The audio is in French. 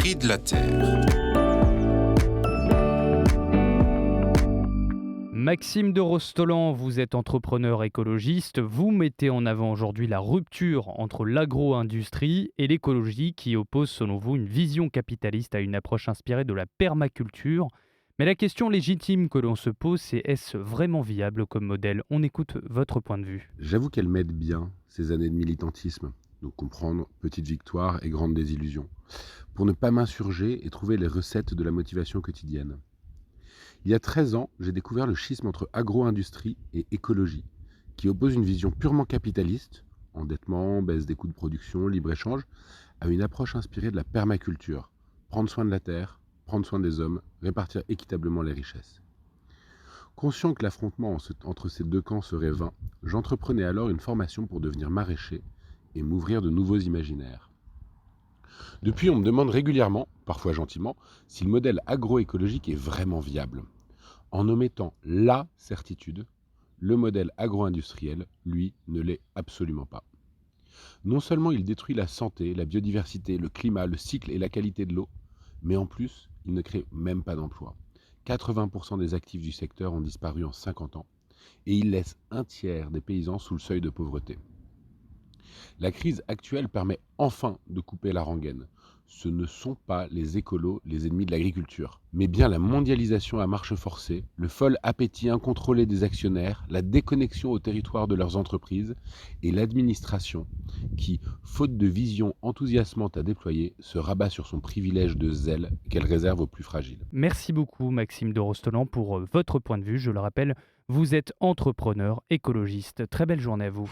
prix de la terre. Maxime de Rostolan, vous êtes entrepreneur écologiste. Vous mettez en avant aujourd'hui la rupture entre l'agro-industrie et l'écologie qui oppose selon vous une vision capitaliste à une approche inspirée de la permaculture. Mais la question légitime que l'on se pose, c'est est-ce vraiment viable comme modèle? On écoute votre point de vue. J'avoue qu'elle m'aide bien, ces années de militantisme, donc comprendre petites victoires et grandes désillusions, pour ne pas m'insurger et trouver les recettes de la motivation quotidienne. Il y a 13 ans, j'ai découvert le schisme entre agro-industrie et écologie, qui oppose une vision purement capitaliste, endettement, baisse des coûts de production, libre-échange, à une approche inspirée de la permaculture, prendre soin de la terre, prendre soin des hommes, répartir équitablement les richesses. Conscient que l'affrontement entre ces deux camps serait vain, j'entreprenais alors une formation pour devenir maraîcher et m'ouvrir de nouveaux imaginaires. Depuis, on me demande régulièrement, parfois gentiment, si le modèle agroécologique est vraiment viable. En omettant la certitude, le modèle agro-industriel, lui, ne l'est absolument pas. Non seulement il détruit la santé, la biodiversité, le climat, le cycle et la qualité de l'eau, mais en plus, il ne crée même pas d'emplois. 80% des actifs du secteur ont disparu en 50 ans et il laisse un tiers des paysans sous le seuil de pauvreté. La crise actuelle permet enfin de couper la rengaine. Ce ne sont pas les écolos les ennemis de l'agriculture, mais bien la mondialisation à marche forcée, le fol appétit incontrôlé des actionnaires, la déconnexion au territoire de leurs entreprises et l'administration qui, faute de vision enthousiasmante à déployer, se rabat sur son privilège de zèle qu'elle réserve aux plus fragiles. Merci beaucoup Maxime de Rostolan pour votre point de vue. Je le rappelle, vous êtes entrepreneur écologiste. Très belle journée à vous.